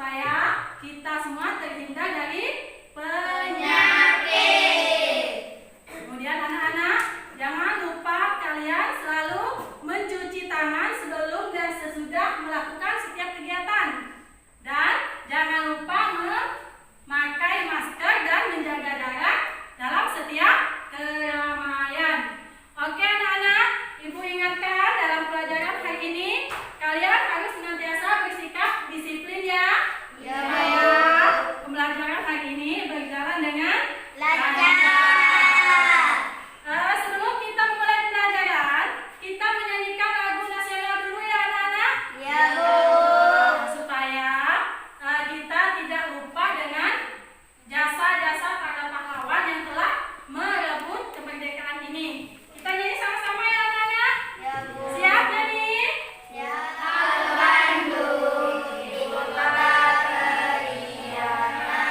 supaya kita semua terhindar dari penyakit. Kemudian anak-anak, jangan lupa kalian selalu mencuci tangan sebelum dan sesudah melakukan setiap kegiatan. Dan jangan lupa memakai masker dan menjaga jarak dalam setiap keramaian. Oke anak-anak, Ibu ingatkan dalam pelajaran hari ini kalian harus senantiasa bersikap disiplin ya. Ya. Supaya pembelajaran hari ini berjalan dengan Lancar. Sebelum kita memulai pembelajaran, kita menyanyikan lagu nasional dulu ya anak-anak. Ya, Bu. Supaya kita tidak lupa dengan jasa-jasa para pahlawan yang telah merebut kemerdekaan ini. Kita nyanyi sama-sama ya anak-anak. Ya, Bu. Siap nyanyi? Ya, Bandung, ibu kota periana.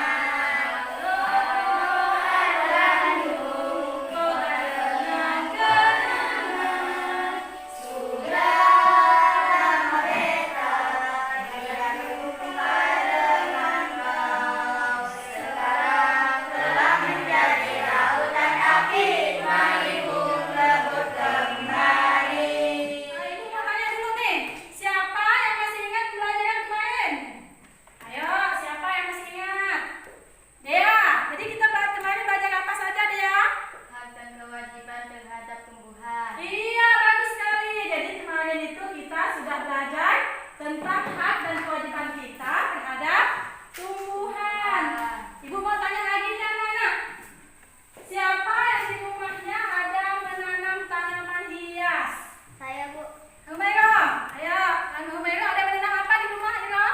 Bandung, kota dengan kenangan. Sudah merdeka, Bandung dengan kau. Sekarang telah menjadi lautan api, mari pun rebut kembali. Ibu mau tanya dulu nih, siapa yang masih ingat pembelajaran kemarin? Ayo, siapa yang masih ingat? Dea, jadi kita kemarin belajar apa saja Dea? Hak dan kewajiban terhadap tumbuhan. Iya, bagus sekali. Jadi kemarin itu kita sudah belajar tentang hak dan kewajiban kita terhadap tumbuhan. Ibu mau tanya lagi nih anak-anak. Siapa yang di rumahnya ada menanam tanaman hias? Saya, Bu. Humaira, ayo. Humaira ada menanam apa di rumah Ira?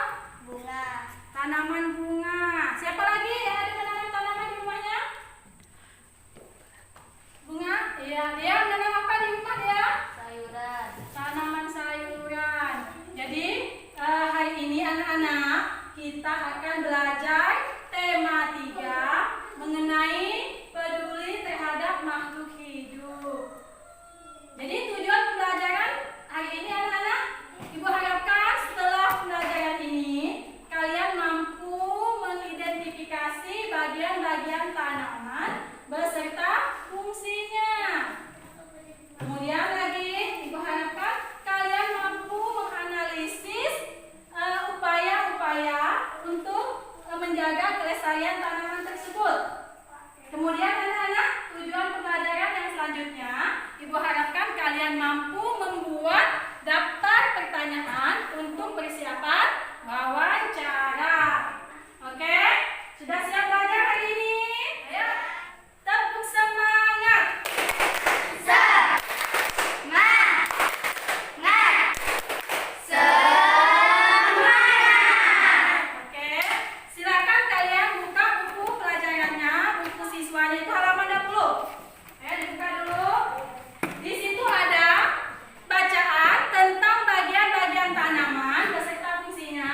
Bunga. Tanaman bunga. Siapa lagi yang ada menanam tanaman di rumahnya? Bunga? Iya, dia menanam apa di rumah dia? Sayuran. Tanaman sayuran. Jadi hari ini anak-anak kita akan belajar tema 3 mengenai peduli terhadap makhluk hidup. Jadi tujuan pembelajaran hari ini anak-anak, Ibu harapkan setelah pembelajaran ini kalian mampu mengidentifikasi bagian-bagian tanaman beserta fungsinya. Kemudian lagi Ibu harapkan kalian mampu menganalisis upaya-upaya untuk menjaga kelestarian tanaman tersebut. Kemudian anak-anak, tujuan pembelajaran yang selanjutnya Ibu harapkan kalian mampu membuat daftar pertanyaan untuk persiapan wawancara. Oke? Sudah siap belajar hari ini? Ayo, tepuk semangat. Oke, silakan kalian buka buku pelajarannya, buku siswanya itu halaman 20. Dibuka dulu. Di situ ada bacaan tentang bagian-bagian tanaman beserta fungsinya.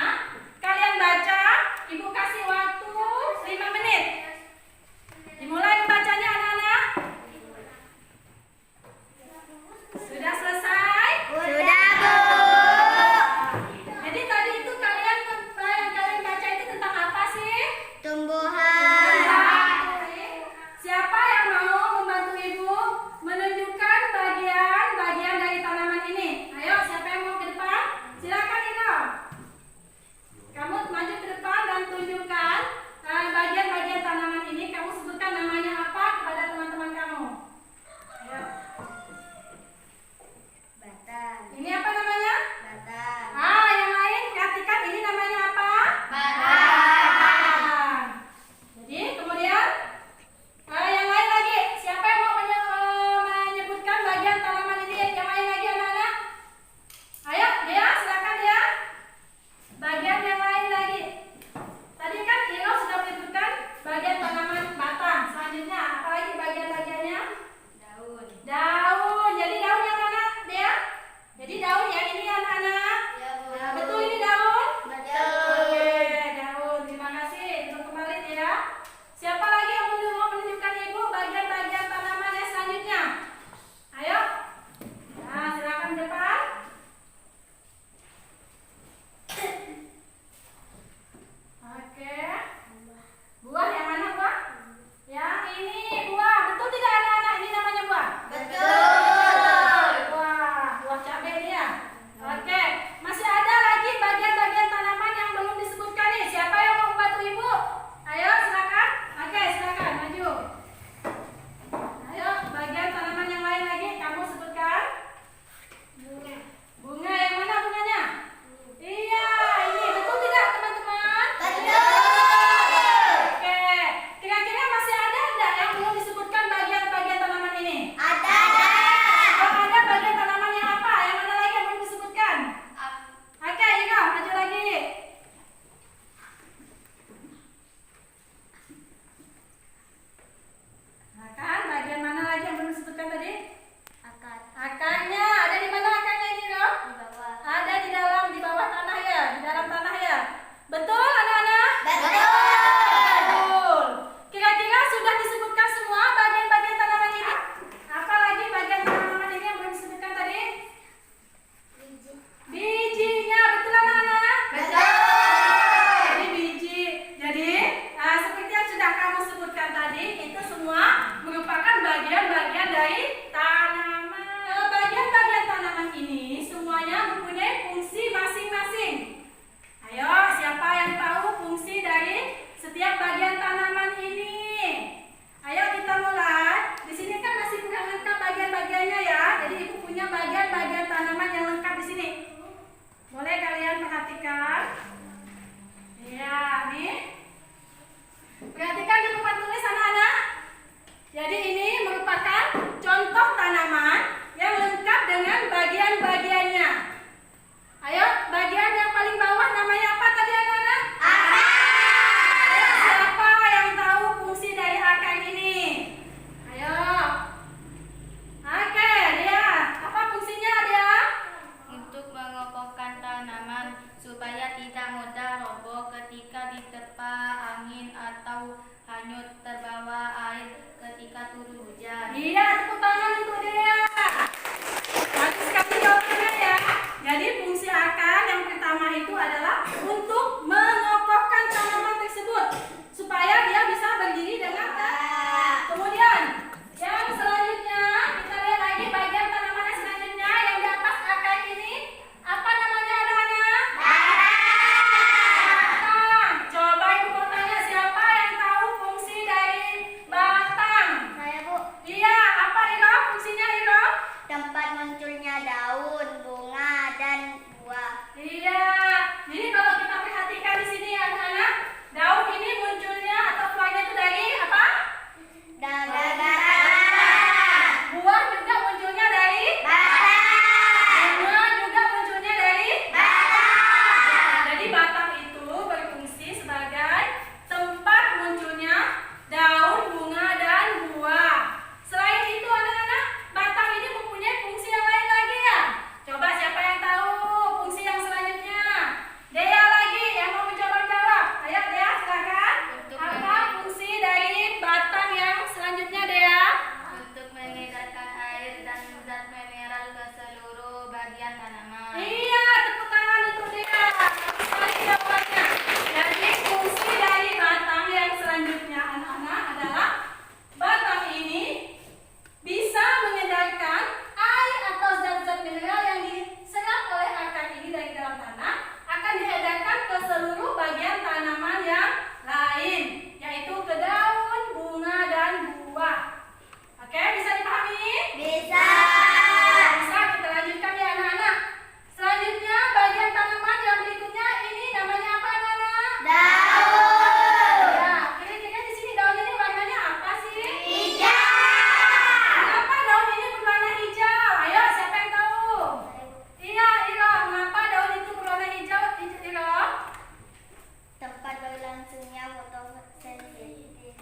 mudah roboh ketika diterpa angin atau hanyut terbawa air ketika turun hujan. Iya, tepuk tangan untuk dia. Bagus sekali jawabannya ya. Jadi fungsi akar yang pertama itu adalah untuk mengokohkan tanaman tersebut supaya dia bisa berdiri dengan tegak. Kemudian yang selanjutnya kita lihat lagi bagian tanaman yang selanjutnya yang di atas akar ini apa namanya anak-anak? Batang. Coba ibu mau tanya siapa yang tahu fungsi dari batang? Saya Bu, Iya, apa Iro? Fungsinya Iro? tempat munculnya daun, bunga, dan buah. Iya. Jadi kalau kita perhatikan di sini anak-anak, daun ini munculnya atau buahnya itu dari apa? Dan Buah juga munculnya dari bunga juga munculnya dari Jadi batang itu berfungsi sebagai tempat munculnya daun, bunga, dan buah. Selain itu anak-anak, batang ini mempunyai fungsi yang lain lagi ya. Coba siapa yang tahu fungsi yang selanjutnya? Dea lagi yang mau mencoba jawab. Ayo Dea silakan. Apa fungsi dari batang yang selanjutnya Dea? untuk mengedarkan air dan zat mineral ke seluruh bagian tanaman. Iya, tepuk tangan untuk dia. Bagus sekali jawabannya. Jadi fungsi dari batang yang selanjutnya anak-anak adalah batang ini bisa mengedarkan air atau zat-zat mineral yang diserap oleh akar ini dari dalam tanah akan diedarkan ke seluruh bagian tanaman yang lain, yaitu ke daun, bunga, dan buah. Oke, bisa dipahami? Bisa. Bisa, kita lanjutkan ya anak-anak. Selanjutnya bagian tanaman yang berikutnya ini namanya apa anak-anak? Daun. Ya, kira-kira di sini daun ini warnanya apa sih? Hijau. Kenapa daun ini berwarna hijau? Ayo, siapa yang tahu? Iya, Iro. Mengapa daun itu berwarna hijau, Iro? Tempat berlangsungnya fotosintesis.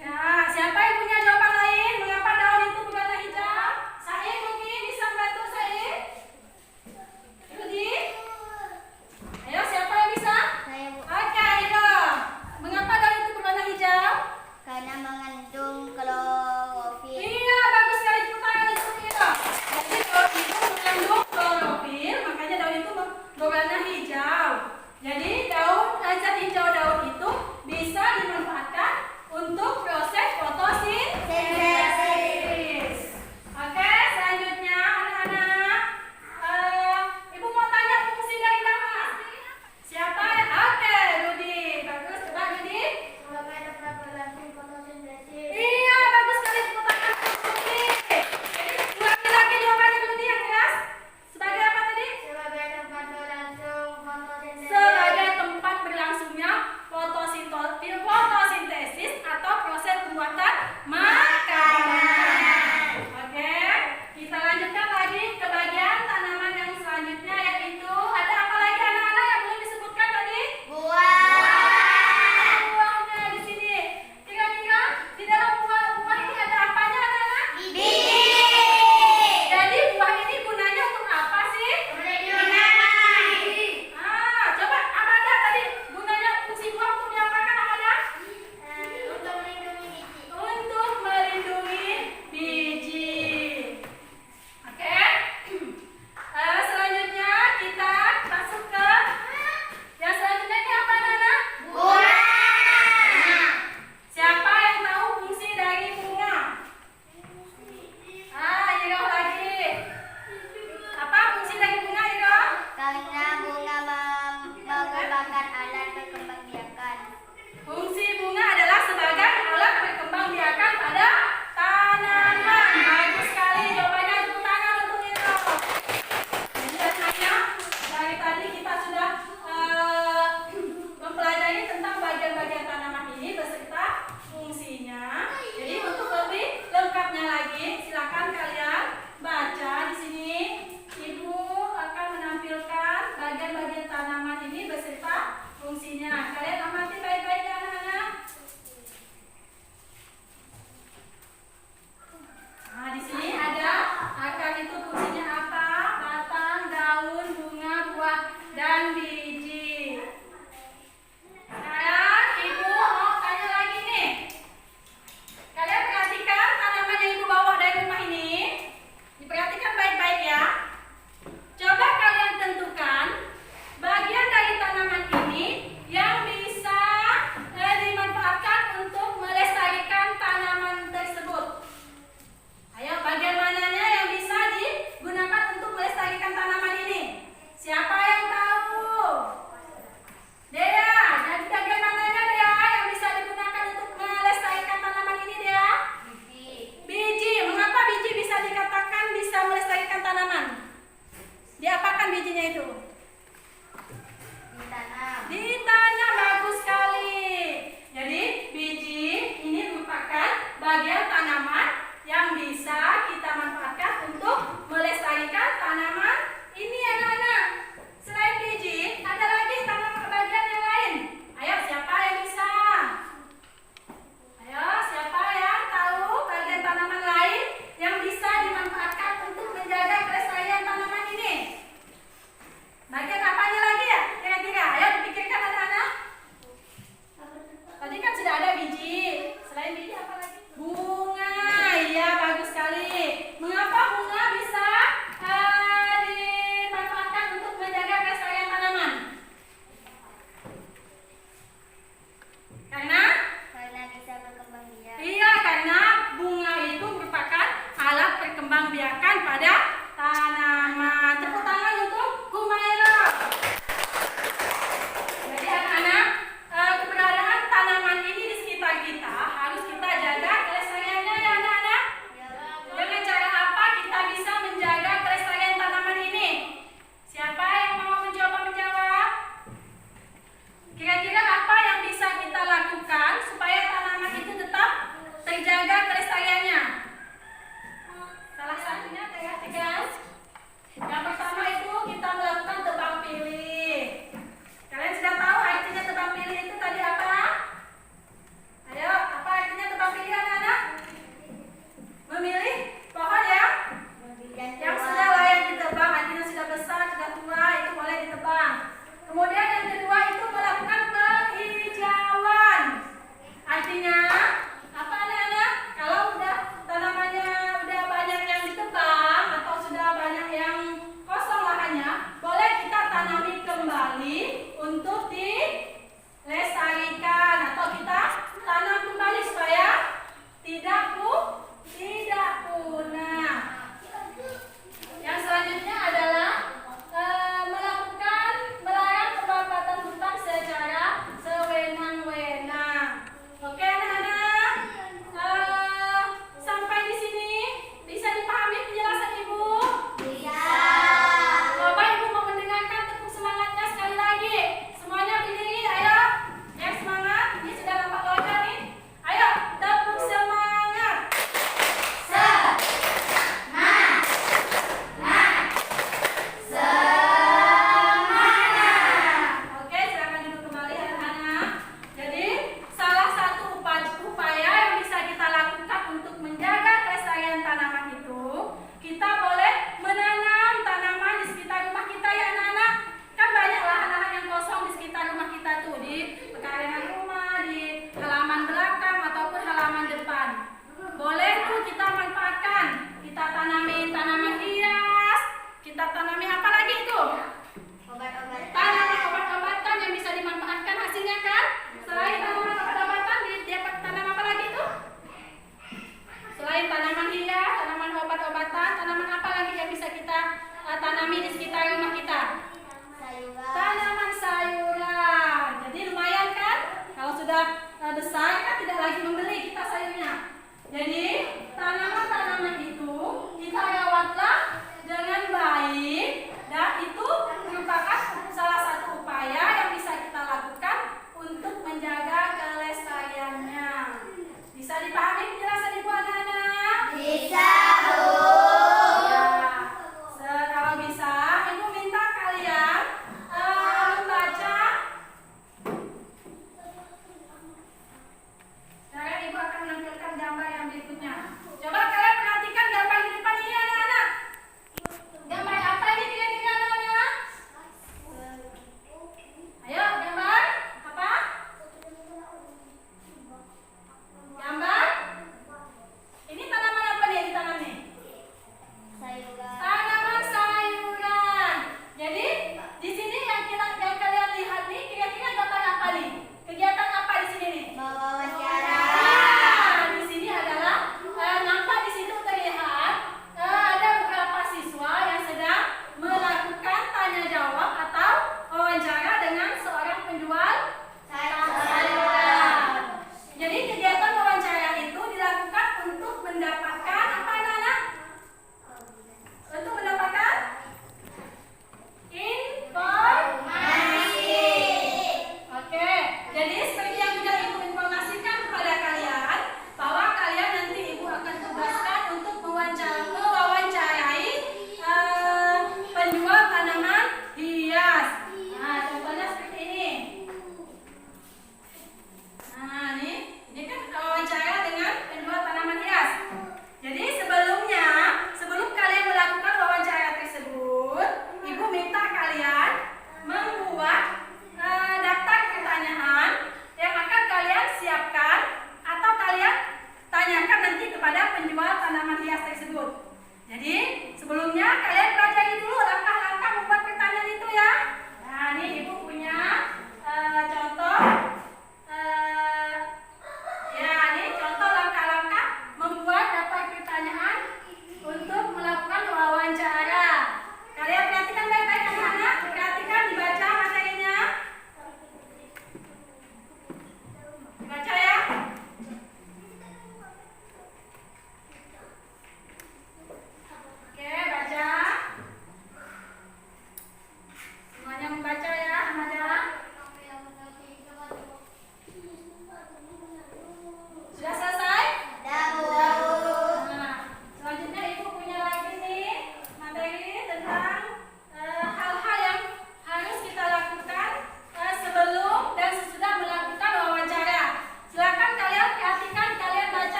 Ya, siapa yang punya jawaban lain? Mengapa daun itu berwarna hijau? Said mungkin bisa bantu Said? Rudi? Ayo, siapa yang bisa? Saya Bu, Oke, Iro. Mengapa daun itu berwarna hijau? karena mengandung klorofil. Iya, bagus sekali tepuk tangan untuk Iro. Jadi daun itu mengandung klorofil, makanya daun itu berwarna hijau. Jadi zat hijau daun itu bisa dimanfaatkan untuk proses fotosintesis. Oke, selanjutnya anak-anak, ibu mau tanya fungsi dari daun. Siapa? Oke, Rudi. Bagus, coba Rudi. Sebagai tempat berlangsung fotosintesis. Iya, bagus sekali tepuk tangan untuk Rudi. Jadi ulangi lagi jawabannya Rudi yang keras. Sebagai apa tadi? Sebagai tempat berlangsung fotosintesis. Sebagai tempat berlangsungnya fotosintesis atau proses pembuatan makanan. Oke, kita lanjutkan lagi ke bagian tanaman yang selanjutnya, yaitu ada apa lagi anak-anak yang belum disebutkan tadi? Buah. Buahnya di sini. Kira-kira di dalam buah ini ada apanya anak-anak? Biji. Jadi buah ini gunanya untuk apa sih? Coba Amanda tadi gunanya fungsi buah untuk diapakan Amanda? Untuk melindungi biji. Untuk melindungi biji. Oke. Selanjutnya kita masuk ke yang selanjutnya ini apa Nana? Bunga. Siapa yang tahu fungsi dari bunga? Iro lagi. Apa fungsi dari bunga Iro? Karena bunga merupakan alat perkembangbiakan. Fungsi bunga adalah sebagai alat perkembangbiakan pada tanaman. Bagus sekali jawabannya, tepuk tangan untuk Iro. Jadi anak-anak, dari tadi kita sudah mempelajari tentang bagian-bagian tanaman ini beserta fungsinya. Jadi untuk lebih lengkapnya lagi, silakan kalian baca di sini. Ibu akan menampilkan bagian-bagian tanaman ini beserta fungsinya. Kalian amati baik-baik ya anak-anak. Kira-kira apa yang bisa kita lakukan supaya tanaman itu tetap terjaga kelestariannya? Salah satunya tegas. Yang pertama itu kita melakukan tebang pilih. Kalian sudah tahu artinya tebang pilih itu tadi apa? Ayo, apa artinya tebang pilih anak-anak? Memilih pohon yang sudah layak ditebang, artinya sudah besar, sudah tua, itu boleh ditebang. Kemudian yang kedua itu melakukan penghijauan. Artinya apa anak-anak? Kalau udah tanamannya udah banyak yang ditebang atau sudah banyak yang kosong lahannya, boleh kita tanami kembali untuk dilestarikan atau kita tanam kembali supaya tidak punah. Yang selanjutnya adalah melarang pembakaran hutan secara sewenang-wenang. Oke anak-anak, sampai di sini bisa dipahami penjelasan ibu? Bisa. Coba ibu mau mendengarkan tepuk semangatnya sekali lagi. Semuanya berdiri, ayo. Yang semangat, ini sudah nampak wajah nih. Ayo, tepuk semangat. Oke, silakan duduk kembali anak-anak. Jadi, salah satu upaya yang bisa kita lakukan untuk menjaga kelestarian tanaman itu, kita boleh menanam tanaman di sekitar rumah kita ya anak-anak. Kan banyak lahan-lahan yang kosong di sekitar rumah kita tuh, di pekarangan rumah, di halaman belakang ataupun halaman depan. Boleh tuh kita manfaatkan. Kita tanami tanaman hias, kita tanami apa lagi itu? Tanaman obat-obatan yang bisa dimanfaatkan hasilnya kan? Selain tanaman obat-obatan, dapat tanam apa lagi itu? Selain tanaman hias, tanaman obat-obatan, tanaman apa lagi yang bisa kita tanami di sekitar rumah kita? Tanaman sayuran. Jadi lumayan kan? Kalau sudah besar kan tidak lagi membeli kita sayurnya. Jadi tanaman-tanaman itu kita rawatlah dengan baik dan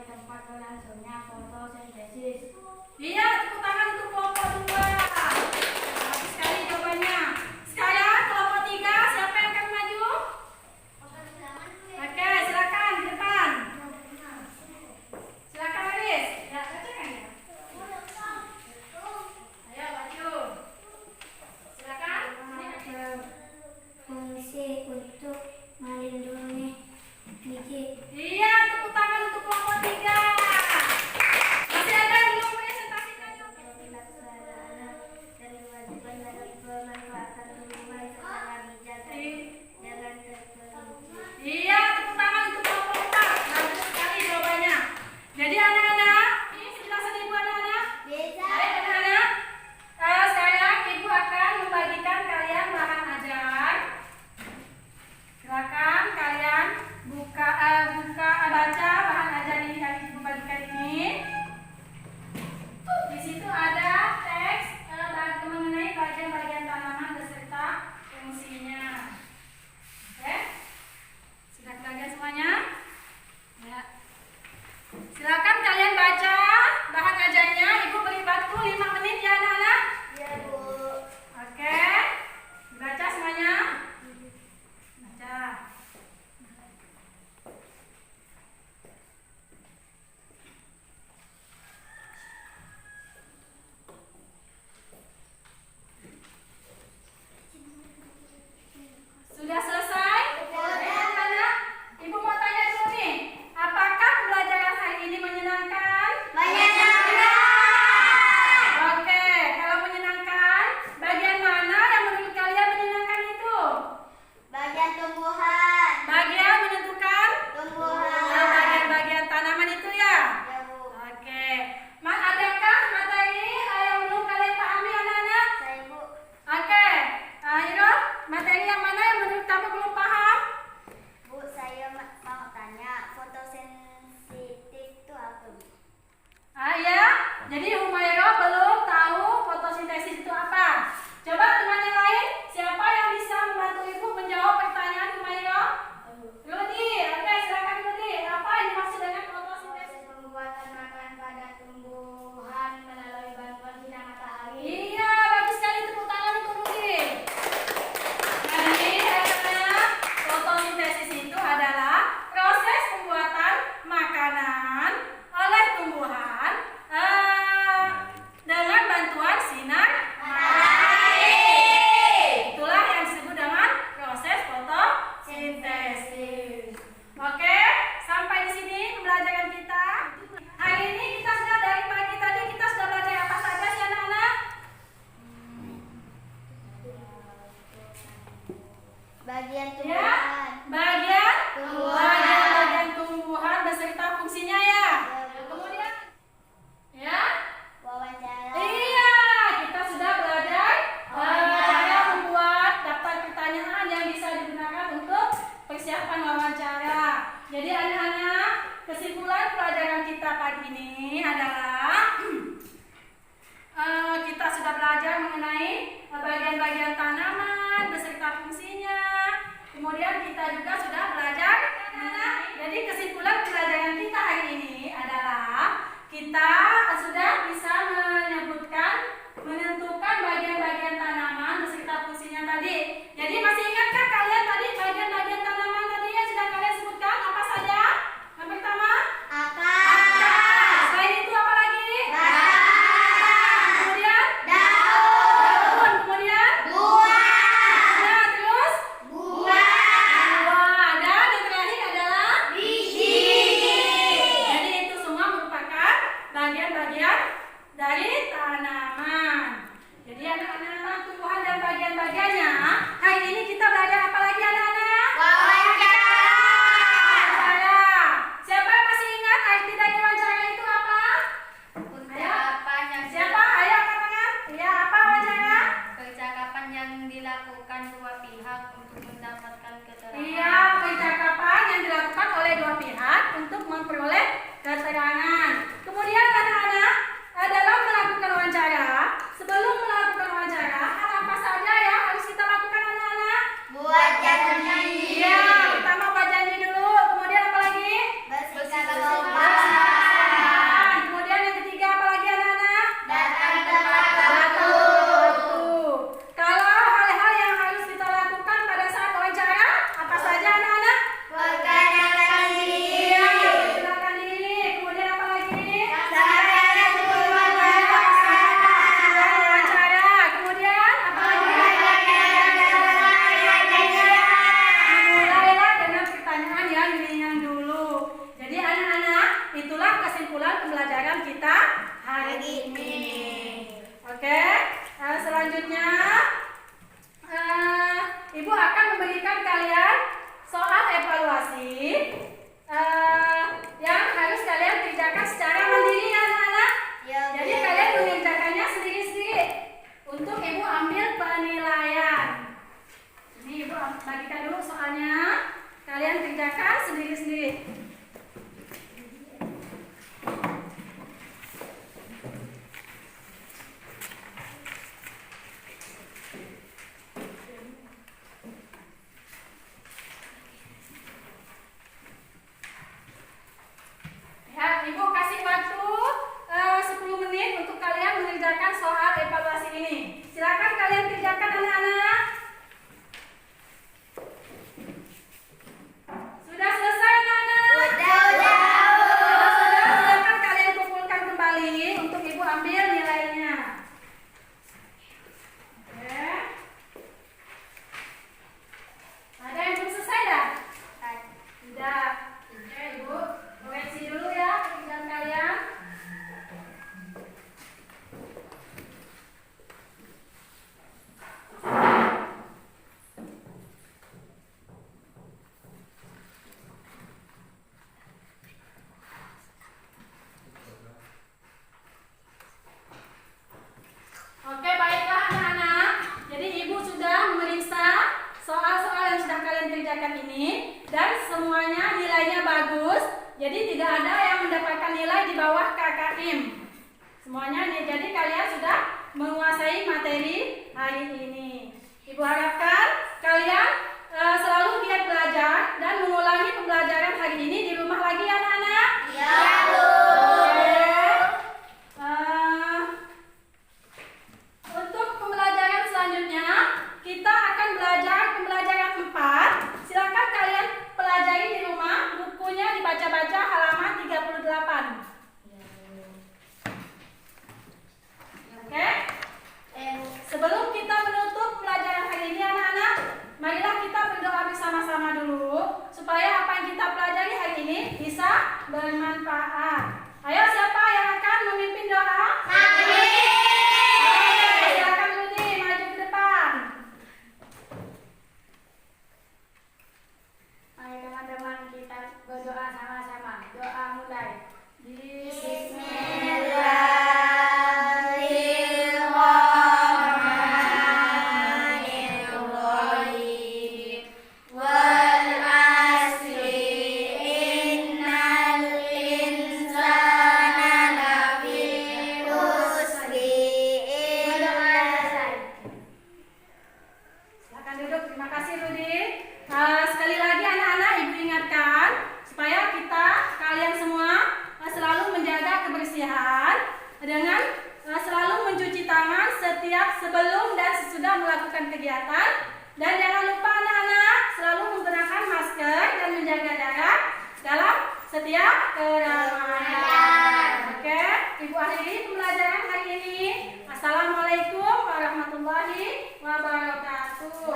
tempat berlangsungnya fotosintesis. Iya, tepuk tangan untuk kelompok 2. Bagus sekali jawabannya. Sekarang kelompok 3, siapa yang akan maju? Oke, silakan di depan. Silakan Aris. Ya, bacakan ya. Ayo maju. Silakan. Fungsi untuk melindungi biji. Iya, tepuk tangan untuk kelompok 3. Masih ada yang belum presentasikan? Pelaksanaan dan kewajiban bagi pemanfaatan tumbuhan secara bijak dengan terperinci. Iya, tepuk tangan untuk kelompok 4. Bagus sekali jawabannya. Jadi anak-anak, ini penjelasan ibu anak-anak. Baik anak-anak, sekarang ibu akan membagikan kalian bahan ajar. Silakan kalian baca bahan ajar ini yang ibu bagikan ini. Di situ ada teks mengenai bagian-bagian tanaman beserta fungsinya. Oke? Sudah belajar semuanya? Ya. Silakan kalian baca bahan ajarnya. Ibu beri waktu 5 menit ya anak-anak. Ya, Bu. Oke. Baca semuanya. Baca. Sudah selesai? Anak-anak, ibu mau tanya dulu nih. Apakah pembelajaran hari ini menyenangkan? Oke, kalau menyenangkan, bagian mana yang menurut kalian menyenangkan itu? Bagian tumbuhan. Bagian menentukan? Tumbuhan. Bagian tanaman itu ya? Ya, Bu. Oke. Adakah materi yang belum kalian pahami anak-anak? Saya, Bu. Oke. Hiro, materi yang mana yang menurut kamu belum paham? Bu, saya mau tanya, fotosensitif itu apa, Bu? Ya. Jadi Humairo belum tahu fotosintesis itu apa. Coba teman yang lain, siapa yang bisa membantu ibu menjawab pertanyaan Humairo? Rudi, oke silakan Rudi. Apa yang dimaksud dengan fotosintesis? Pembuatan makanan pada tumbuhan melalui bantuan sinar matahari. Iya, bagus sekali, tepuk tangan untuk Rudi. Jadi, anak-anak, fotosintesis itu adalah proses pembuatan makanan oleh tumbuhan dengan bantuan sinar matahari. Itulah yang disebut dengan proses fotosintesis. Oke, sampai di sini pembelajaran kita. Hari ini kita sudah dari pagi tadi kita sudah belajar apa saja sih anak-anak? Bagian Ya, tumbuhan. bagian tumbuhan beserta fungsinya ya. Kemudian, ya, Wawancara. iya, kita sudah belajar cara membuat daftar pertanyaan yang bisa digunakan untuk persiapan wawancara. Jadi anak-anak, kesimpulan pelajaran kita pagi ini adalah kita sudah belajar mengenai bagian-bagian tanaman beserta fungsinya. Kemudian kita juga sudah belajar jadi kesimpulan pelajaran kita hari ini adalah kita sudah bisa menentukan bagian-bagian tanaman beserta fungsinya tadi. Jadi masih ingatkah kalian tadi bagian-bagian tanaman tadi yang sudah kalian sebutkan apa saja? Yang pertama, akar. Selain itu apa lagi? Kemudian daun. Kemudian ya, terus buah. Dan yang terakhir adalah biji. Jadi itu semua merupakan bagian-bagian dari tanaman. Jadi anak-anak, tumbuhan dan bagian-bagiannya. Hari ini kita belajar apa lagi anak-anak? Wawancara. Siapa yang masih ingat arti dari wawancara itu apa? Percakapan yang Siapa? Ayo angkat tangan. Ya, apa wawancara? percakapan yang dilakukan dua pihak untuk mendapatkan keterangan. Iya, percakapan yang dilakukan oleh dua pihak untuk memperoleh keterangan. Kemudian anak-anak, dalam melakukan wawancara, sebelum melakukan wawancara, hal apa saja yang harus kita lakukan anak-anak? Buat janji. Iya, pertama kesimpulan pembelajaran kita hari ini. Oke, selanjutnya Ibu akan memberikan kalian soal evaluasi yang harus kalian kerjakan secara mandiri ya anak-anak. Jadi kalian mengerjakannya sendiri-sendiri untuk Ibu ambil penilaian. Ini Ibu bagikan dulu soalnya, kalian kerjakan sendiri-sendiri. Ya, Ibu kasih waktu 10 menit untuk kalian mengerjakan soal evaluasi ini. Silakan kalian kerjakan anak-anak. Sudah selesai anak-anak? Udah. Kalau sudah, silakan kalian kumpulkan kembali untuk Ibu ambil nilainya. Oke. Ada yang belum selesai dah? Tidak. Oke, Ibu koreksi dulu ya pekerjaan kalian. Oke, baiklah anak-anak. Jadi Ibu sudah memeriksa soal-soal yang sudah kalian kerjakan ini dan semuanya nilainya bagus. Jadi tidak ada yang mendapatkan nilai di bawah KKM. Semuanya nih, jadi kalian sudah menguasai materi hari ini. Ibu harapkan kalian selalu giat belajar dan mengulangi pembelajaran hari ini di rumah lagi anak-anak. Ya, Bu. Untuk pembelajaran selanjutnya, kita akan belajar pembelajaran 4. Silakan kalian pelajari di rumah, bukunya dibaca-baca halaman 38. Oke? Sebelum kita menutup pelajaran hari ini anak-anak, marilah kita berdoa bersama-sama dulu supaya apa yang kita pelajari hari ini bisa bermanfaat. Ayo, siapa yang akan memimpin doa? Silakan Rudi, maju ke depan. Mari teman-teman kita berdoa sama-sama. Doa mulai. Bismillahirrahmanirrahim. Wal asri innal insana lafi khusri Silakan duduk. Terima kasih Rudi. Sekali lagi anak-anak, Ibu ingatkan supaya kalian semua selalu menjaga kebersihan dengan selalu mencuci tangan setiap sebelum dan sesudah melakukan kegiatan, dan jangan lupa anak-anak selalu menggunakan masker dan menjaga jarak dalam setiap keramaian. Oke, Ibu akhiri pembelajaran hari ini. Assalamualaikum warahmatullahi wabarakatuh.